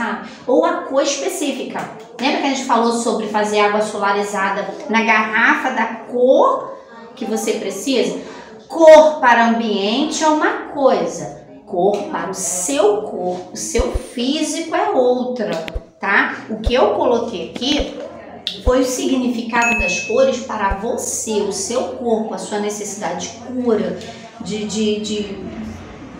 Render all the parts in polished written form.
sabe? Ou a cor específica. Lembra que a gente falou sobre fazer água solarizada na garrafa da cor que você precisa? Cor para ambiente é uma coisa, cor para o seu corpo, o seu físico é outra, tá? O que eu coloquei aqui foi o significado das cores para você, o seu corpo, a sua necessidade de cura, de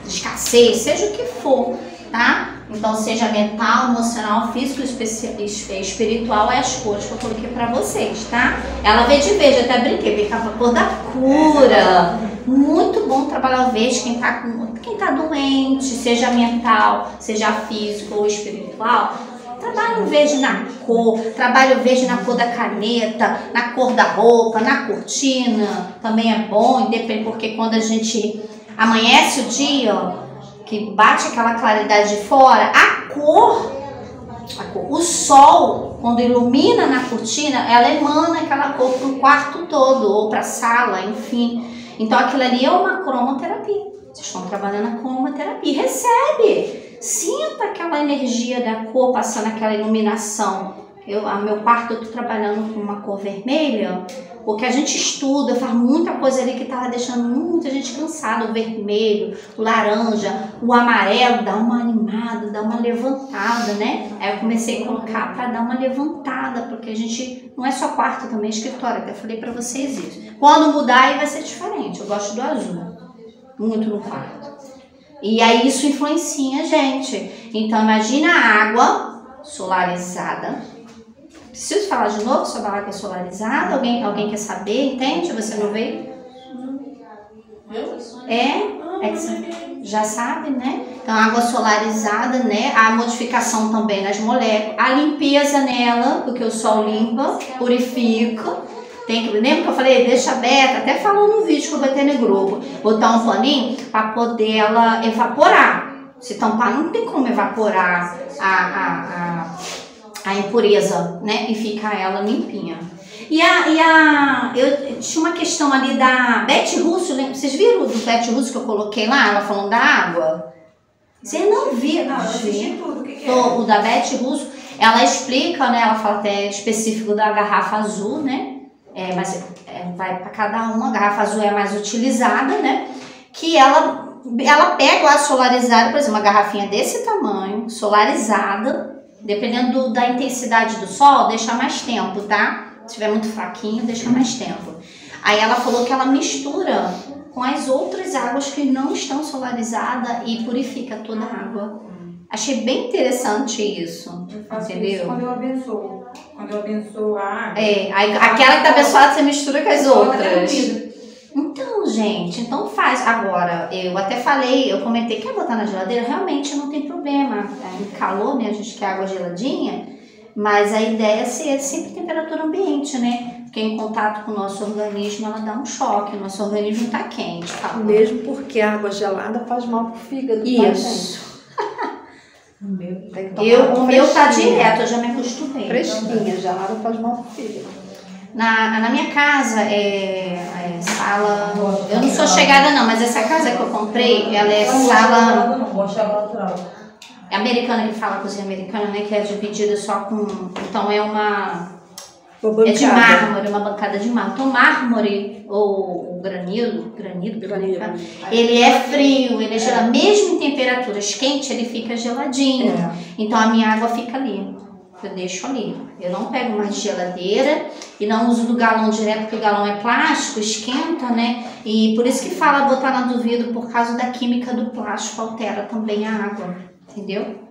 escassez, seja o que for, tá? Então, seja mental, emocional, físico, espiritual, é as cores que eu coloquei pra vocês, tá? Ela veio de verde, até brinquei, veio com a cor da cura. Muito bom trabalhar o verde, quem tá doente, seja mental, seja físico ou espiritual. Trabalha o verde na cor, trabalha o verde na cor da caneta, na cor da roupa, na cortina, também é bom, independente, porque quando a gente amanhece o dia, ó, que bate aquela claridade de fora, a cor, o sol, quando ilumina na cortina, ela emana aquela cor para o quarto todo, ou para a sala, enfim. Então aquilo ali é uma cromoterapia. Vocês estão trabalhando a cromoterapia. Recebe! Sinta aquela energia da cor passando aquela iluminação. Meu quarto eu estou trabalhando com uma cor vermelha, porque a gente estuda, faz muita coisa ali que estava deixando muita gente cansada. O vermelho, o laranja, o amarelo, dá uma animada, dá uma levantada, né? Aí eu comecei a colocar para dar uma levantada, porque a gente, não é só quarto também, é escritório, até falei para vocês isso. Quando mudar aí vai ser diferente, eu gosto do azul, muito no quarto. E aí isso influencia a gente. Então imagina a água solarizada. Preciso falar de novo sobre a água solarizada? Alguém quer saber? Entende? Você não veio? É que você já sabe, né? Então, a água solarizada, né? A modificação também nas moléculas, a limpeza nela, porque o sol limpa, purifica. Lembra que eu falei? Deixa aberta, até falou no vídeo que eu botei no grupo. Botar um paninho para poder ela evaporar. Se tampar, não tem como evaporar a impureza, né? E fica ela limpinha. Eu tinha uma questão ali da Beth Russo, vocês viram o do Beth Russo que eu coloquei lá, ela falando da água? Você não viu? Não, eu assisti tudo, o que é? O da Beth Russo, ela explica, né? Ela fala até específico da garrafa azul, né? Mas vai para cada uma, a garrafa azul é a mais utilizada, né? Que ela pega a solarizada, por exemplo, uma garrafinha desse tamanho, solarizada, dependendo da intensidade do sol, deixa mais tempo, tá? Se estiver muito fraquinho, deixa mais tempo. Aí ela falou que ela mistura com as outras águas que não estão solarizadas e purifica toda a água. Achei bem interessante isso. Eu faço entendeu? isso quando eu abençoo. Quando eu abençoo a água. Aí, aquela que está abençoada você mistura com as outras. Então, gente, então faz. Agora, eu até falei, eu comentei, quer botar na geladeira? Realmente não tem problema. Em calor, né? A gente quer água geladinha, mas a ideia é ser sempre temperatura ambiente, né? Porque em contato com o nosso organismo, ela dá um choque. O nosso organismo tá quente. Tá? Mesmo porque a água gelada faz mal pro fígado. Isso. Tá, o meu tá direto, eu já me acostumei. Fresquinha, gelada faz mal pro fígado. Na minha casa, sala... Eu não sou chegada não, mas essa casa que eu comprei, ela é sala... É americana, que fala cozinha americana, né? Que é dividida só com... Então é uma... É de mármore, uma bancada de mármore. Então mármore ou granito, ele é frio, ele é gelado. Mesmo em temperaturas quentes, ele fica geladinho. Então a minha água fica ali. Eu deixo ali. Eu não pego mais de geladeira e não uso do galão direto, porque o galão é plástico, esquenta, né? E por isso que fala botar na do vidro, por causa da química do plástico, altera também a água, entendeu?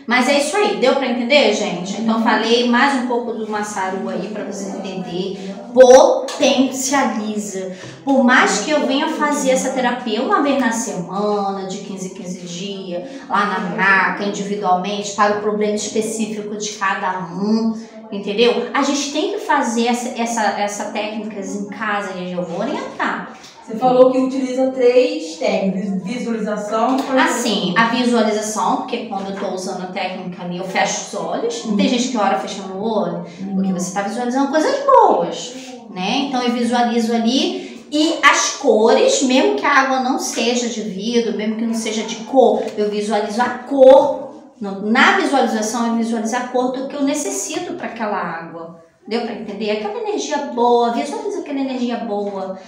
Mas é isso aí, deu pra entender, gente? Então falei mais um pouco do Massaru aí pra vocês entenderem. Potencializa. Por mais que eu venha fazer essa terapia uma vez na semana, de 15 em 15 dias, lá na maca, individualmente, para o problema específico de cada um, entendeu? A gente tem que fazer essa técnicas em casa e eu vou orientar. Você falou que utiliza 3 técnicas, visualização... Assim, a visualização, porque quando eu estou usando a técnica ali, eu fecho os olhos. Não tem gente que ora fechando o olho, porque você está visualizando coisas boas, né? Então eu visualizo ali e as cores, mesmo que a água não seja de vidro, mesmo que não seja de cor, eu visualizo a cor Na visualização é visualizar a cor do que eu necessito para aquela água. Deu para entender? Aquela energia boa, visualiza aquela energia boa.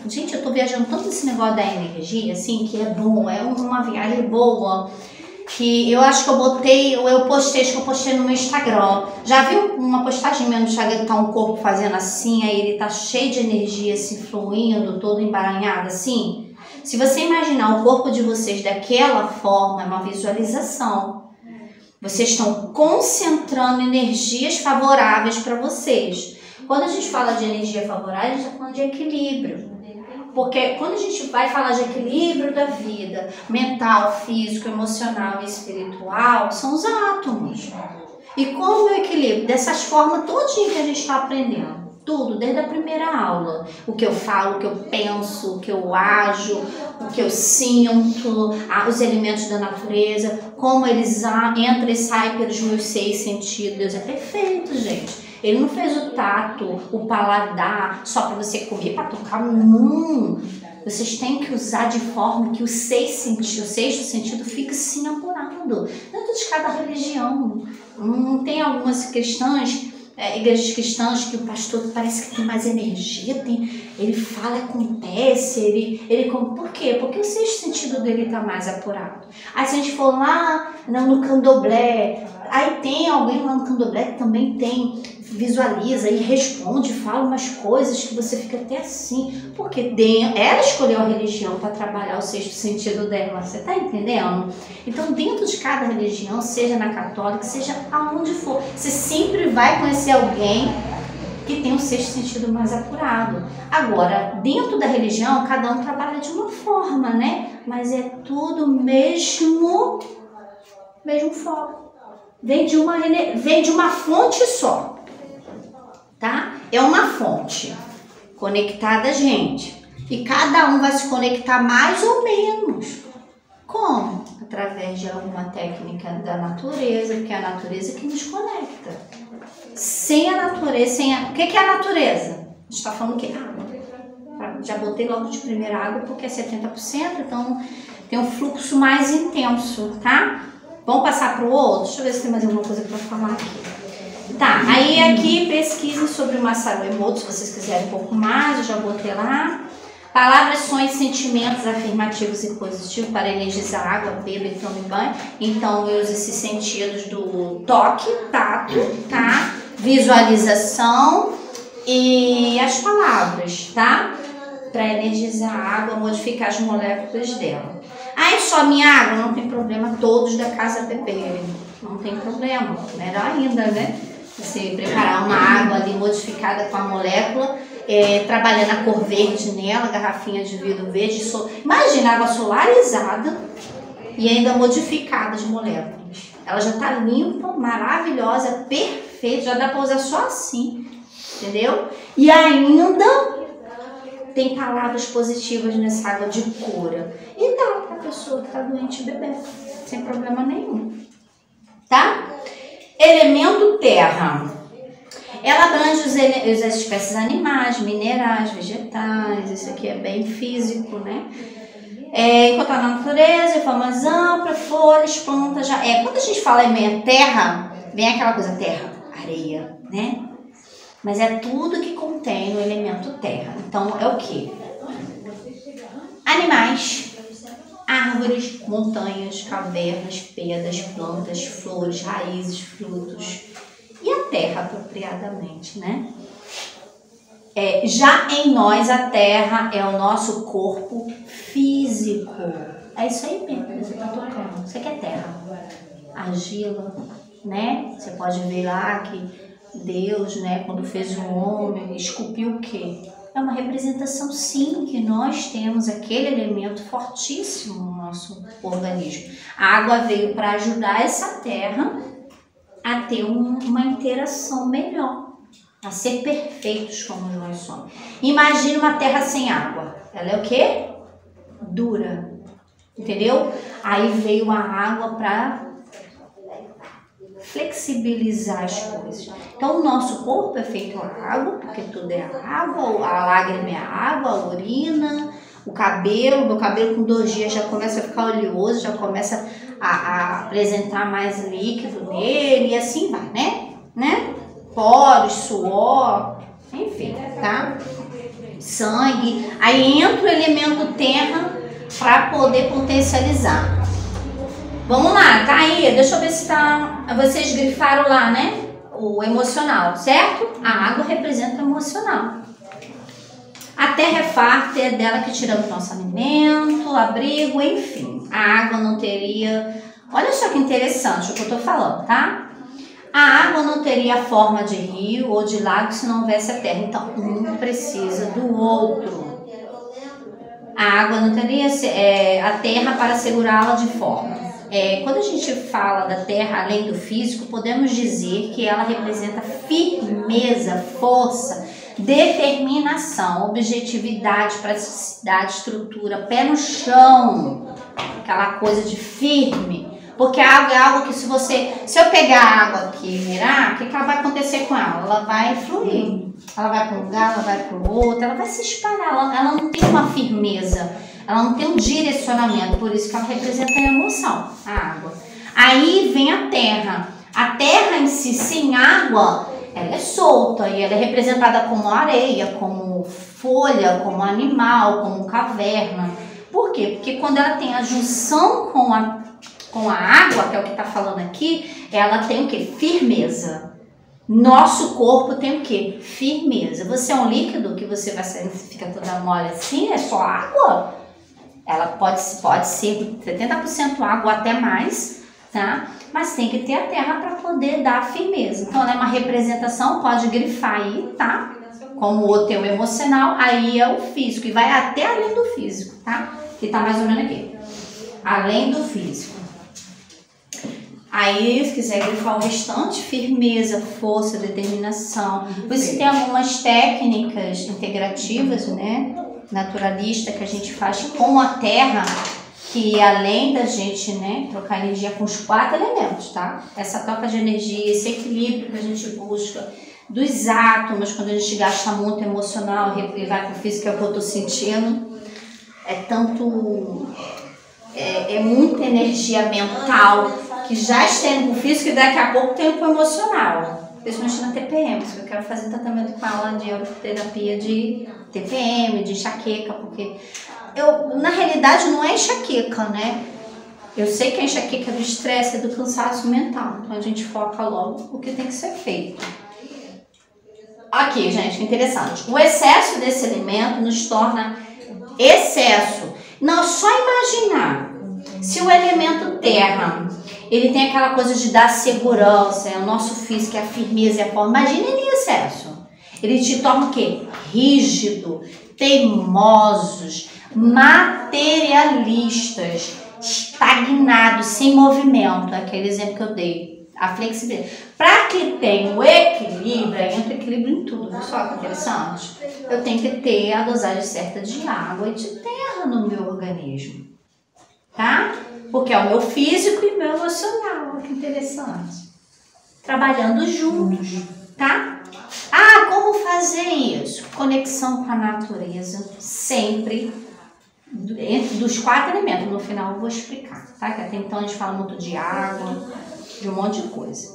Gente, eu tô viajando tanto esse negócio da energia, assim, que é bom, é uma viagem boa. Que eu acho que eu postei no meu Instagram. Já viu uma postagem minha no Instagram que tá um corpo fazendo assim, aí ele tá cheio de energia, assim, fluindo, todo embaranhado, assim? Se você imaginar o corpo de vocês daquela forma, é uma visualização. Vocês estão concentrando energias favoráveis para vocês. Quando a gente fala de energia favorável, a gente está falando de equilíbrio. Porque quando a gente vai falar de equilíbrio da vida, mental, físico, emocional e espiritual, são os átomos. E como é o equilíbrio? Dessas formas todinha que a gente está aprendendo. Tudo, desde a primeira aula. O que eu falo, o que eu penso, o que eu ajo, o que eu sinto, os elementos da natureza, como eles entram e saem pelos meus 6 sentidos. Deus é perfeito, gente. Ele não fez o tato, o paladar, só para você comer, para tocar. Não. Vocês têm que usar de forma que o sexto sentido fique assim apurado. Dentro de cada religião. Não tem algumas questões... igrejas cristãs que o pastor parece que tem mais energia, ele fala, acontece, por quê? Porque o sexto sentido dele está mais apurado. Aí se a gente for lá no candomblé, aí tem alguém lá no candomblé que também visualiza e responde, fala umas coisas que você fica até assim, porque ela escolheu a religião para trabalhar o sexto sentido dela, você está entendendo? Então dentro de cada religião, seja na católica, seja aonde for, você sempre vai conhecer alguém que tem um sexto sentido mais apurado. Agora, dentro da religião, cada um trabalha de uma forma, né? Mas é tudo mesmo foco. Vem de uma fonte só. Tá? É uma fonte conectada a gente. E cada um vai se conectar mais ou menos. Como? Através de alguma técnica da natureza, porque é a natureza que nos conecta. Sem a natureza, o que é a natureza? A gente está falando o quê? Água. Já botei logo de primeira água porque é 70%, então tem um fluxo mais intenso, tá? Vamos passar para o outro? Deixa eu ver se tem mais alguma coisa para falar aqui. Tá, aí aqui pesquise sobre o Masaru Emoto, se vocês quiserem um pouco mais, eu já botei lá. Palavras, sonhos, sentimentos afirmativos e positivos para energizar a água, beba e tome banho. Então eu uso esses sentidos do toque, tato, tá? Visualização e as palavras, tá? Para energizar a água, modificar as moléculas dela. Aí só minha água, não tem problema, todos da casa beberem. Não tem problema, melhor ainda, né? Você preparar uma água ali modificada com a molécula, trabalhando a cor verde nela, garrafinha de vidro verde. Imagina água solarizada e ainda modificada de moléculas. Ela já tá limpa, maravilhosa, perfeita, já dá para usar só assim, entendeu? E ainda tem palavras positivas nessa água de cura. E dá para a pessoa que está doente beber, sem problema nenhum. Tá? Elemento terra. Ela abrange as espécies animais, minerais, vegetais. Isso aqui é bem físico, né? Encontrar na natureza, de forma mais ampla, folhas, plantas. Quando a gente fala em terra, vem aquela coisa terra, areia, né? Mas é tudo que contém o elemento terra. Então é o quê? Animais, árvores, montanhas, cavernas, pedras, plantas, flores, raízes, frutos e a terra apropriadamente, né? Já em nós a terra é o nosso corpo físico. É isso aí mesmo que você está tocando. Isso aqui é terra. Argila, né? Você pode ver lá que Deus, né, quando fez o homem, esculpiu o quê? É uma representação, sim, que nós temos aquele elemento fortíssimo no nosso organismo. A água veio para ajudar essa terra a ter uma interação melhor, a ser perfeitos como nós somos. Imagine uma terra sem água. Ela é o quê? Dura. Entendeu? Aí veio a água para flexibilizar as coisas. Então o nosso corpo é feito a água, porque tudo é água, a lágrima é água, a urina, o cabelo, meu cabelo com 2 dias já começa a ficar oleoso, já começa a apresentar mais líquido nele e assim vai, né? Poros, suor, enfim, tá? Sangue. Aí entra o elemento terra para poder potencializar. Vamos lá, tá aí, deixa eu ver se tá, vocês grifaram lá, né? O emocional, certo? A água representa o emocional. A terra é farta, é dela que tiramos nosso alimento, abrigo, enfim. A água não teria... Olha só que interessante o que eu tô falando, tá? A água não teria forma de rio ou de lago se não houvesse a terra. Então, um precisa do outro. A água não teria a terra para segurá-la de forma. Quando a gente fala da terra além do físico, podemos dizer que ela representa firmeza, força, determinação, objetividade, praticidade, estrutura, pé no chão, aquela coisa de firme. Porque a água é algo que se eu pegar a água aqui e virar, o que ela vai acontecer com ela? Ela vai fluir, ela vai para um lugar, ela vai para o outro, ela vai se espalhar, ela não tem uma firmeza, ela não tem um direcionamento, por isso que ela representa a emoção, a água. Aí vem a terra em si, sem água, ela é solta e ela é representada como areia, como folha, como animal, como caverna. Por quê? Porque quando ela tem a junção com a água, que é o que está falando aqui, ela tem o quê? Firmeza. Nosso corpo tem o quê? Firmeza. Você é um líquido que você fica toda mole assim, é só água? Ela pode ser 70% água, até mais, tá? Mas tem que ter a terra para poder dar firmeza. Então, ela é uma representação, pode grifar aí, tá? Como o teu emocional, aí é o físico, e vai até além do físico, tá? Que tá mais ou menos aqui. Além do físico. Aí, se quiser grifar o restante, firmeza, força, determinação. Por isso tem algumas técnicas integrativas, né? Naturalista, que a gente faz com a terra, que além da gente, né, trocar energia com os 4 elementos, tá? Essa troca de energia, esse equilíbrio que a gente busca dos átomos, quando a gente gasta muito emocional e vai para o físico, que é o que eu tô sentindo, é muita energia mental que já está indo pro físico e daqui a pouco tem pro emocional. Principalmente na TPM, porque eu quero fazer tratamento com ela de aroterapia de TPM, de enxaqueca, porque na realidade não é enxaqueca, né? Eu sei que a enxaqueca é do estresse, é do cansaço mental, então a gente foca logo o que tem que ser feito. Aqui, gente, que interessante. O excesso desse elemento nos torna excesso. Não, só imaginar. Se o elemento terra, ele tem aquela coisa de dar segurança, é o nosso físico, é a firmeza, é a forma. Imagina ele em excesso. Ele te torna o quê? Rígido, teimosos, materialistas, estagnados, sem movimento. Aquele exemplo que eu dei. A flexibilidade. Para que tenha o equilíbrio, entra equilíbrio em tudo, viu só que interessante? Eu tenho que ter a dosagem certa de água e de terra no meu organismo. Tá? Porque é o meu físico e o meu emocional. Que interessante. Trabalhando juntos, tá? Ah, como fazer isso? Conexão com a natureza, sempre, dos 4 elementos. No final eu vou explicar, tá? Que até então a gente fala muito de água, de um monte de coisa.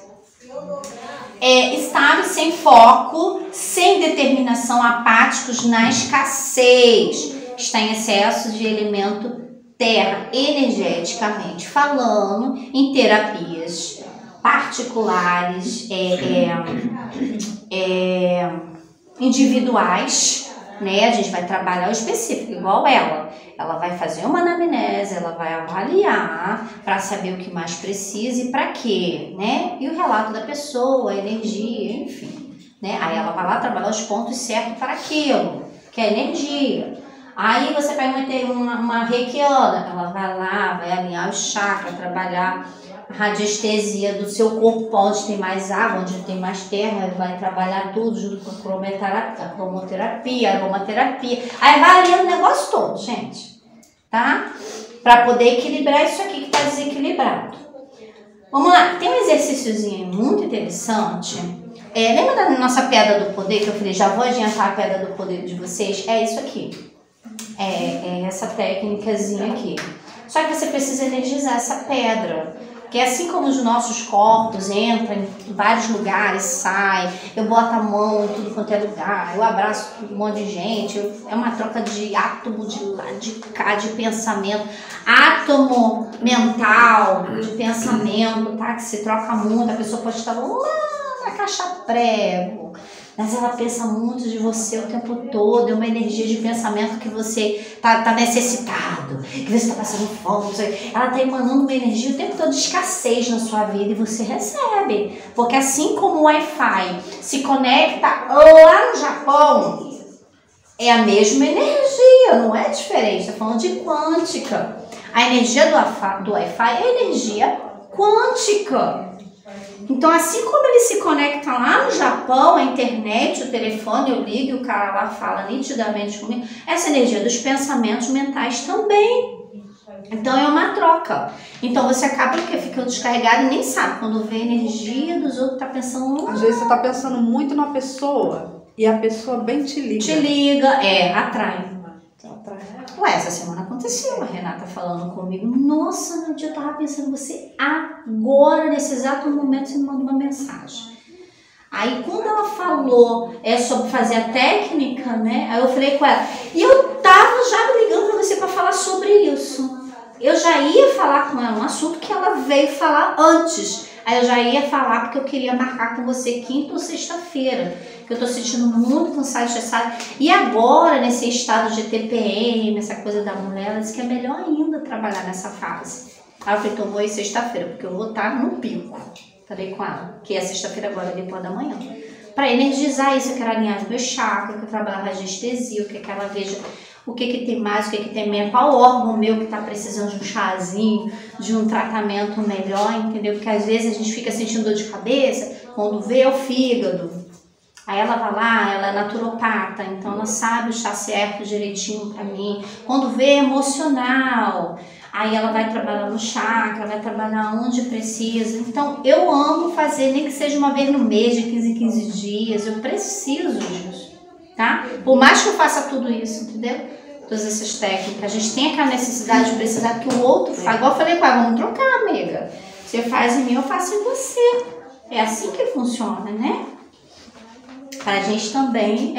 Estáveis, sem foco, sem determinação, apáticos na escassez. Está em excesso de elemento terra, energeticamente falando, em terapias particulares, individuais, né? A gente vai trabalhar o específico, igual ela. Ela vai fazer uma anamnese, ela vai avaliar para saber o que mais precisa e para quê, né? E o relato da pessoa, a energia, enfim, né? Aí ela vai lá trabalhar os pontos certos para aquilo, que é a energia. Aí você vai meter uma reikiana, ela vai lá, vai alinhar o chakra, trabalhar a radiestesia do seu corpo, onde tem mais água, onde tem mais terra, vai trabalhar tudo junto com a cromoterapia, aromaterapia. Aí vai alinhando o negócio todo, gente, tá? Para poder equilibrar isso aqui que está desequilibrado. Vamos lá, tem um exercíciozinho muito interessante. Lembra da nossa pedra do poder, que eu falei, já vou adiantar a pedra do poder de vocês? É isso aqui. É essa técnicazinha aqui. Só que você precisa energizar essa pedra. Porque assim como os nossos corpos entram em vários lugares, saem, eu boto a mão em tudo quanto é lugar, eu abraço um monte de gente, é uma troca de átomo de lá, de cá, de pensamento, átomo mental, de pensamento, tá? Que se troca muito, a pessoa pode estar lá na caixa prego, mas ela pensa muito de você o tempo todo, é uma energia de pensamento que você tá necessitado, que você está passando fome, ela está emanando uma energia o tempo todo de escassez na sua vida e você recebe, porque assim como o Wi-Fi se conecta lá no Japão, é a mesma energia, não é diferente, está falando de quântica. A energia do Wi-Fi é energia quântica. Então, assim como ele se conecta lá no Japão, a internet, o telefone, eu ligo e o cara lá fala nitidamente comigo, essa energia dos pensamentos mentais também. Então, é uma troca. Então, você acaba ficando descarregado e nem sabe. Quando vê a energia dos outros, tá pensando... Às vezes você tá pensando muito na pessoa e a pessoa bem te liga. Te liga, atrai. Ué, essa semana aconteceu, a Renata falando comigo, nossa, Nadia, eu tava pensando em você agora, nesse exato momento, você me mandou uma mensagem. Aí, quando ela falou sobre fazer a técnica, né, aí eu falei com ela, e eu tava já ligando pra você pra falar sobre isso. Eu já ia falar com ela um assunto que ela veio falar antes. Aí eu já ia falar porque eu queria marcar com você quinta ou sexta-feira. Que eu tô sentindo muito cansada, estressada. E agora, nesse estado de TPM, essa coisa da mulher, ela disse que é melhor ainda trabalhar nessa fase. Aí eu falei, então vou ir sexta-feira, porque eu vou estar no pico. Falei com ela, que é sexta-feira agora, depois da manhã. Pra energizar isso, eu quero alinhar os meus chakras, eu quero trabalhar a radiestesia, eu quero que ela veja o que tem mais, o que tem menos, qual órgão meu que está precisando de um chazinho, de um tratamento melhor, entendeu? Porque às vezes a gente fica sentindo dor de cabeça, quando vê é o fígado. Aí ela vai lá, ela é naturopata, então ela sabe o chá certo direitinho pra mim. Quando vê é emocional, aí ela vai trabalhar no chakra, vai trabalhar onde precisa. Então eu amo fazer, nem que seja uma vez no mês, de 15 em 15 dias, eu preciso disso. Tá? Por mais que eu faça tudo isso, entendeu? Todas essas técnicas, a gente tem aquela necessidade de precisar que o outro faça. Igual eu falei com ela, vamos trocar, amiga. Você faz em mim, eu faço em você. É assim que funciona, né? Para a gente também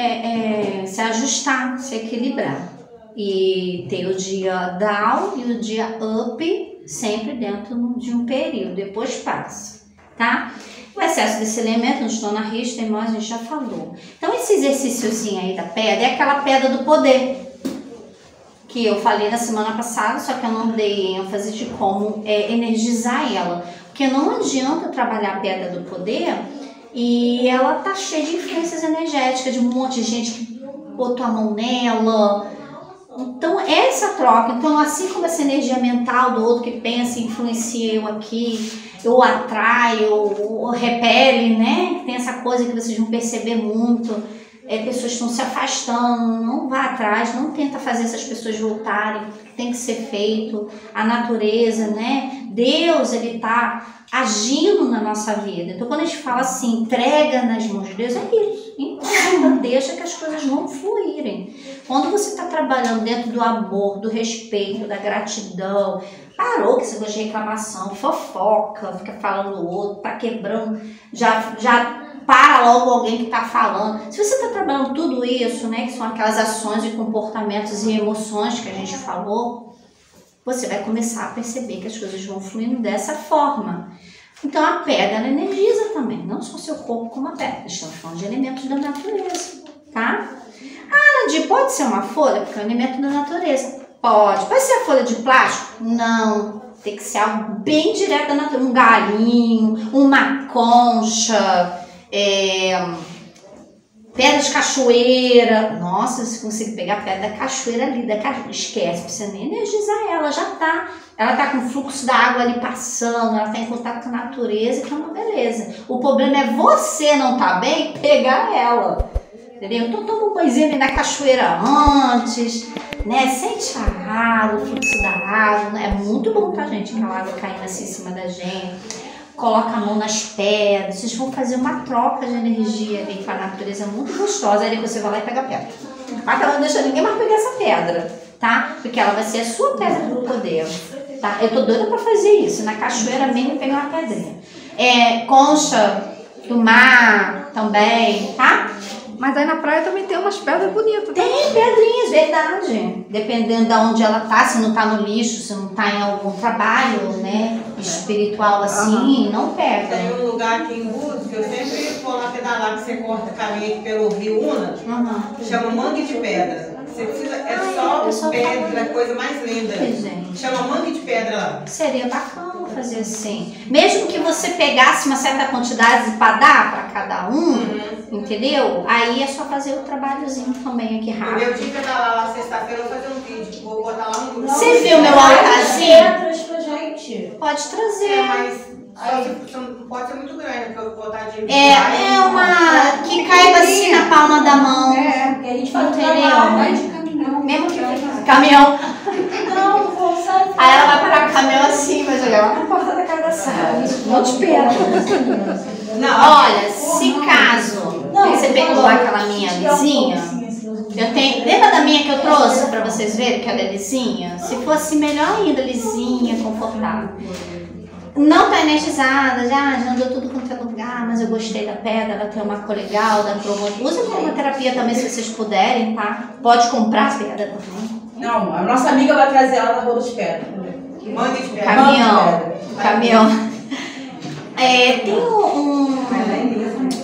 se ajustar, se equilibrar. E ter o dia down e o dia up sempre dentro de um período, depois passa, tá? O excesso desse elemento, não estou na risca, teimosa, a gente já falou. Então, esse exercíciozinho aí da pedra é aquela pedra do poder, que eu falei na semana passada, só que eu não dei ênfase de como energizar ela. Porque não adianta trabalhar a pedra do poder e ela tá cheia de influências energéticas, de um monte de gente que botou a mão nela. Então, essa troca, então assim como essa energia mental do outro que pensa e influencia eu aqui, ou atrai, ou repele, né? Tem essa coisa que vocês vão perceber muito, pessoas estão se afastando, não vá atrás, não tenta fazer essas pessoas voltarem, tem que ser feito, a natureza, né? Deus, ele tá agindo na nossa vida. Então, quando a gente fala assim, entrega nas mãos de Deus, é isso. Entrega, deixa que as coisas vão fluírem. Quando você está trabalhando dentro do amor, do respeito, da gratidão, parou com esse negócio de reclamação, fofoca, fica falando o outro, tá quebrando, já para logo alguém que está falando. Se você está trabalhando tudo isso, né, que são aquelas ações e comportamentos e emoções que a gente falou, você vai começar a perceber que as coisas vão fluindo dessa forma. Então a pedra ela energiza também, não só o seu corpo como a pedra. Estamos falando de elementos da natureza, tá? Ah, Nadia, pode ser uma folha? Porque é um elemento da natureza. Pode. Pode ser a folha de plástico? Não. Tem que ser algo bem direto da natureza. Um galinho, uma concha, pedra de cachoeira. Nossa, se conseguir pegar a pedra da cachoeira ali, esquece, não precisa nem energizar ela, já tá. Ela tá com o fluxo da água ali passando, ela tá em contato com a natureza, que é uma beleza. O problema é você não tá bem, pegar ela, entendeu? Então toma um banhozinho ali na cachoeira antes, né? Sente a água, o fluxo da água, né? É muito bom, tá, gente? Aquela água caindo assim em cima da gente. Coloca a mão nas pedras, vocês vão fazer uma troca de energia ali com a natureza muito gostosa. Aí você vai lá e pega a pedra. Mas ela não deixa ninguém mais pegar essa pedra, tá? Porque ela vai ser a sua pedra do poder. Tá? Eu tô doida pra fazer isso. Na cachoeira mesmo pegar uma pedrinha. Concha do mar também, tá? Mas aí na praia também tem umas pedras bonitas. Tem pedrinhas, verdade. Dependendo de onde ela tá, se não tá no lixo, se não tá em algum trabalho, né, espiritual assim, não pega. Tem um lugar aqui em Búzios que eu sempre vou lá pedalar, que você corta caminho aqui pelo Rio Una, chama Mangue de Pedra. Você precisa, só pedra, a coisa mais linda. Gente. Chama Mangue de Pedra lá. Seria bacana fazer assim. Mesmo que você pegasse uma certa quantidade para dar para cada um, entendeu? Aí é só fazer o trabalhozinho também aqui rápido. Meu dia pedalar lá sexta-feira, eu vou fazer um vídeo. Vou botar lá no grupo. Você viu meu altarzinho? Traz pra gente. Pode trazer. Mas não pode ser muito grande, porque eu vou botar de uma que caiba assim na palma da mão. Que a gente faz um Entendeu? trabalho. Vai de caminhão. Mesmo que caminhão. Não vou sair. Aí ela vai parar o caminhão assim, vai jogar lá na porta da casa da sala. Não te pega. Não. Olha, se caso você pegou aquela minha lisinha, eu tenho. Lembra da minha que eu trouxe pra vocês verem que ela é lisinha? Se fosse melhor ainda, lisinha, confortável. Não tá energizada, já andou tudo quanto é lugar, mas eu gostei da pedra, ela tem uma cor legal, da cromoterapia. Usa cromoterapia também se vocês puderem, tá? Pode comprar a pedra também. Não, a nossa amiga vai trazer ela na Rua dos Pedras. Mangue de Pedra. Caminhão.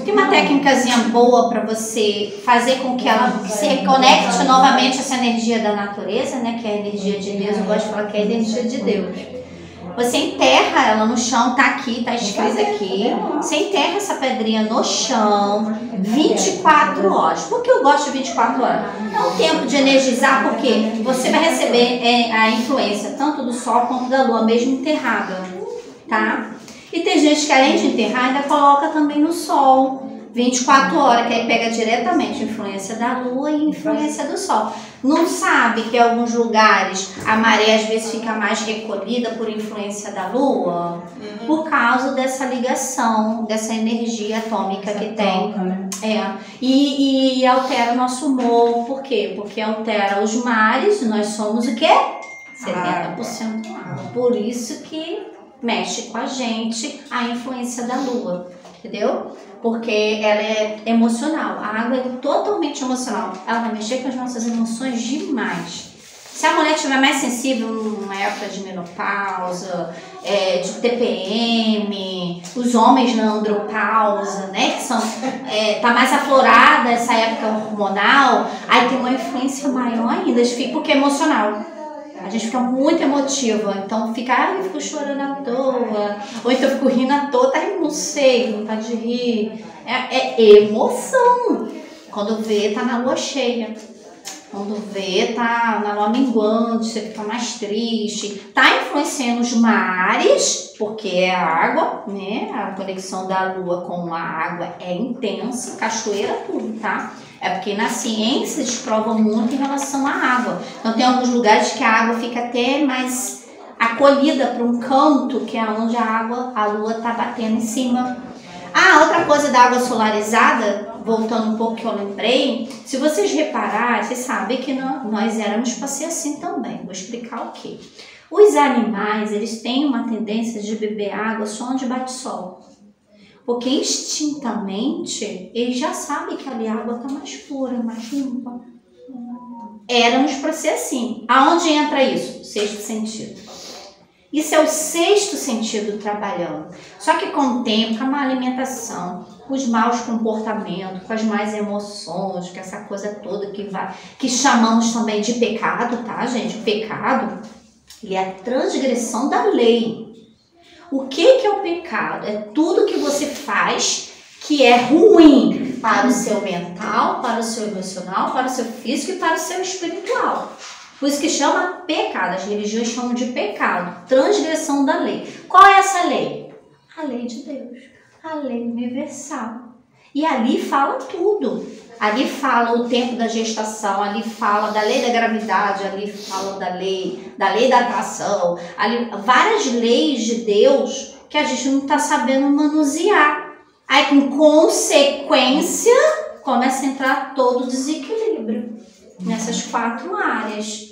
Tem uma técnicazinha boa para você fazer com que ela se reconecte novamente a essa energia da natureza, né? Que é a energia de Deus. Eu gosto de falar que é a energia de Deus. Você enterra ela no chão, tá aqui, tá escrito aqui. Você enterra essa pedrinha no chão 24 horas. Por que eu gosto de 24 horas? É um tempo de energizar, porque você vai receber a influência tanto do sol quanto da lua, mesmo enterrada, tá? E tem gente que além de enterrar ainda coloca também no sol 24 horas, que aí pega diretamente a influência da lua e a influência do sol. Não sabe que em alguns lugares a maré às vezes fica mais recolhida por influência da lua? Por causa dessa ligação, dessa energia atômica que tem. E altera o nosso humor. Por quê? Porque altera os mares. Nós somos o quê? 70% água. Por isso que mexe com a gente a influência da lua. Entendeu? Porque ela é emocional. A água é totalmente emocional. Ela vai mexer com as nossas emoções demais. Se a mulher estiver mais sensível numa época de menopausa, de TPM, os homens na andropausa, né? Que são, tá mais aflorada essa época hormonal, aí tem uma influência maior ainda, porque é emocional. A gente fica muito emotiva, então eu fico chorando à toa, ou então eu fico rindo à toa, não sei, vontade de rir. É emoção. Quando vê, tá na lua cheia. Quando vê, tá na lua minguante, você fica mais triste. Tá influenciando os mares, porque é a água, né? A conexão da lua com a água é intensa, cachoeira, tudo, tá? É porque na ciência eles provam muito em relação à água. Então tem alguns lugares que a água fica até mais acolhida para um canto, que é onde a lua tá batendo em cima. Outra coisa da água solarizada, voltando um pouco que eu lembrei, se vocês repararem, vocês sabem que nós éramos para ser assim também. Vou explicar o quê. Os animais, eles têm uma tendência de beber água só onde bate sol. Porque instintamente, eles já sabem que ali a água está mais pura, mais limpa. Éramos para ser assim. Aonde entra isso? Sexto sentido. Isso é o sexto sentido trabalhando. Só que com o tempo, com a má alimentação, com os maus comportamentos, com as más emoções, com essa coisa toda que chamamos também de pecado, tá, gente? O pecado, ele é a transgressão da lei. O que é o pecado? É tudo que você faz que é ruim para o seu mental, para o seu emocional, para o seu físico e para o seu espiritual. Por isso que chama pecado. As religiões chamam de pecado. Transgressão da lei. Qual é essa lei? A lei de Deus. A lei universal. E ali fala tudo. Ali fala o tempo da gestação, ali fala da lei da gravidade, ali fala da lei da atração, ali, várias leis de Deus que a gente não está sabendo manusear. Aí, com consequência, começa a entrar todo o desequilíbrio. nessas 4 áreas.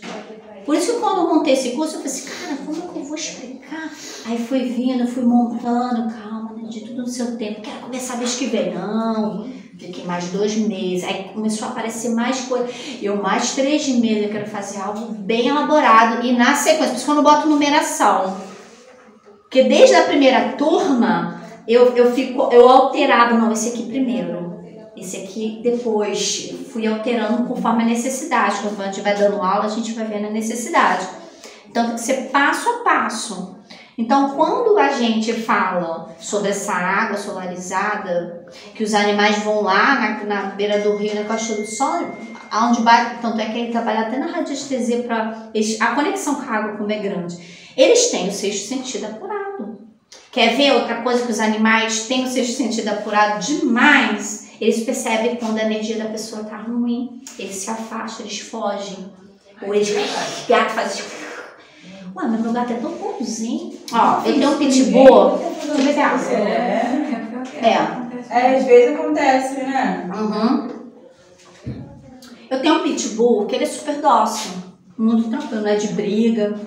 Por isso que quando eu montei esse curso, eu falei assim, cara, como é que eu vou explicar? Aí fui vindo, fui montando, calma, né, de tudo no seu tempo, quero começar mês que vem. Não, fiquei mais 2 meses, aí começou a aparecer mais coisa. Eu mais 3 meses, eu quero fazer algo bem elaborado e na sequência, por isso que eu não boto numeração. Porque desde a primeira turma, eu alterava, não, esse aqui primeiro. Esse aqui depois, fui alterando conforme a necessidade. Quando a gente vai dando aula, a gente vai vendo a necessidade. Então, tem que ser passo a passo. Então, quando a gente fala sobre essa água solarizada, que os animais vão lá na beira do rio, na Costa do Sol, onde vai, tanto é que ele trabalha até na radiestesia, a conexão com a água, como é grande. Eles têm o 6º sentido apurado. Quer ver outra coisa que os animais têm o 6º sentido apurado demais? Eles percebem quando a energia da pessoa tá ruim, eles se afastam, eles fogem. Ou eles, o gato faz... Ué, mas meu gato é tão bonzinho. Ó, eu tenho um pitbull. Deixa eu beber água. Às vezes acontece, né? Uhum. Eu tenho um pitbull que ele é super dócil, muito tranquilo, não é de briga.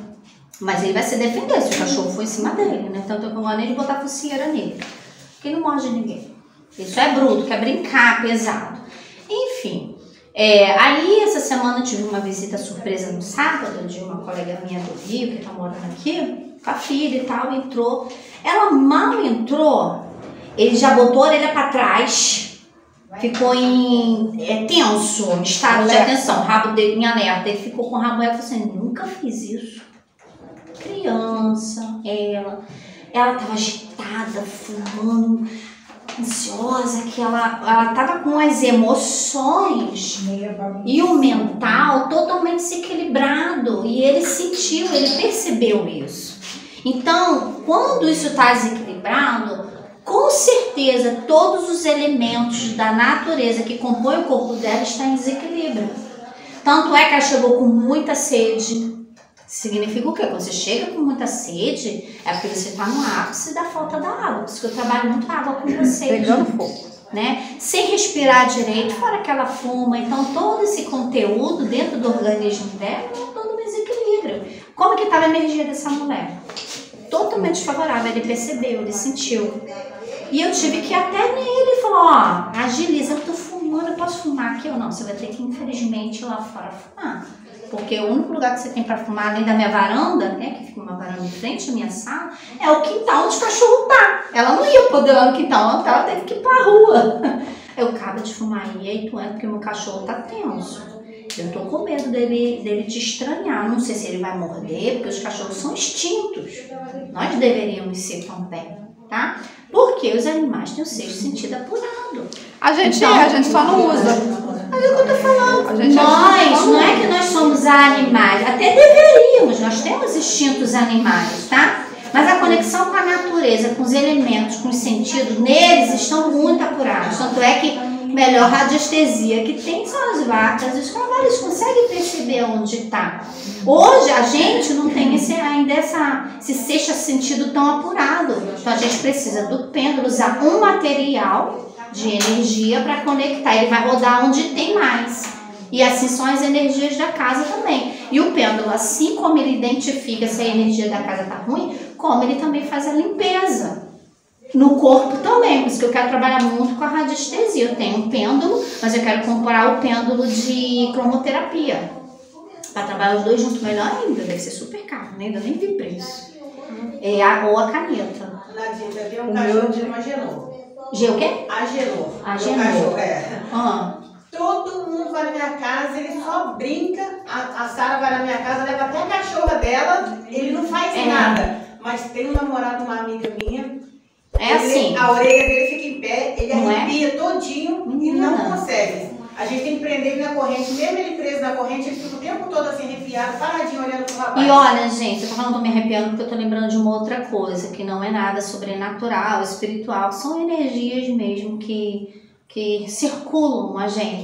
Mas ele vai se defender se o cachorro for em cima dele, né? Então eu tô com a de botar focinheira nele. Porque ele não morde ninguém. Isso é bruto, quer brincar, pesado. Enfim, aí essa semana eu tive uma visita surpresa no sábado de uma colega minha do Rio, que tá morando aqui, com a filha e tal, entrou. Ela mal entrou, ele já botou a orelha pra trás, ficou tenso, em estado de atenção, rabo dele em alerta. Ele ficou com o rabo aberto e falou assim, nunca fiz isso. Criança, ela tava agitada, fumando, ansiosa, que ela tava com as emoções e o mental totalmente desequilibrado, e ele sentiu, ele percebeu isso. Então, quando isso está desequilibrado, com certeza todos os elementos da natureza que compõem o corpo dela estão em desequilíbrio. Tanto é que ela chegou com muita sede. Significa o quê? Quando você chega com muita sede, é porque você está no ápice da falta da água. Por isso que eu trabalho muito água com você. Pegando fogo. Né? Sem respirar direito, fora que ela fuma. Então, todo esse conteúdo dentro do organismo dela é todo um desequilíbrio. Como que estava a energia dessa mulher? Totalmente favorável. Ele percebeu, ele sentiu. E eu tive que ir até nele e falar, ó, agiliza, eu tô fumando, eu posso fumar aqui ou não? Você vai ter que, infelizmente, ir lá fora fumar. Porque o único lugar que você tem para fumar, além da minha varanda, né, que fica uma varanda em frente à minha sala, é o quintal onde o cachorro tá. Ela não ia poder ir lá no quintal, ela teve que ir pra rua. Eu acabo de fumar aí, tu porque o meu cachorro tá tenso. Eu tô com medo dele te estranhar. Não sei se ele vai morder, porque os cachorros são extintos. Nós deveríamos ser também, tá? Porque os animais têm o 6º sentido apurado. A gente só não usa. Mas é o que eu tô falando. Nós, não é que nós somos animais, até deveríamos, nós temos instintos animais, tá? Mas a conexão com a natureza, com os elementos, com os sentidos, neles estão muito apurados. Tanto é que melhor radiestesia que tem são as vacas, os cavalos, eles conseguem perceber onde está. Hoje a gente não tem esse 6º sentido tão apurado. Então a gente precisa do pêndulo, usar um material de energia para conectar. Ele vai rodar onde tem mais. E assim são as energias da casa também. E o pêndulo, assim como ele identifica se a energia da casa está ruim, como ele também faz a limpeza. No corpo também, por isso que eu quero trabalhar muito com a radiestesia. Eu tenho um pêndulo, mas eu quero comprar o pêndulo de cromoterapia. Para trabalhar os dois juntos, melhor ainda. Deve ser super caro, né? Ainda nem vi preço. Ou a caneta. Nadinha, tem um cachorro de Agenor. O quê? Agenor. Agenor. Todo mundo vai na minha casa, ele só brinca. A Sara vai na minha casa, leva até a cachorra dela, ele não faz nada. Mas tem um namorado, uma amiga minha. Assim. A orelha dele fica em pé, ele Não arrepia todinho e não consegue. A gente tem que prender ele na corrente, mesmo ele preso na corrente, ele fica o tempo todo assim arrepiado, paradinho olhando pro rapaz. E olha, gente, eu tô falando, tô me arrepiando porque eu tô lembrando de uma outra coisa, que não é nada sobrenatural, espiritual, são energias mesmo que circulam a gente.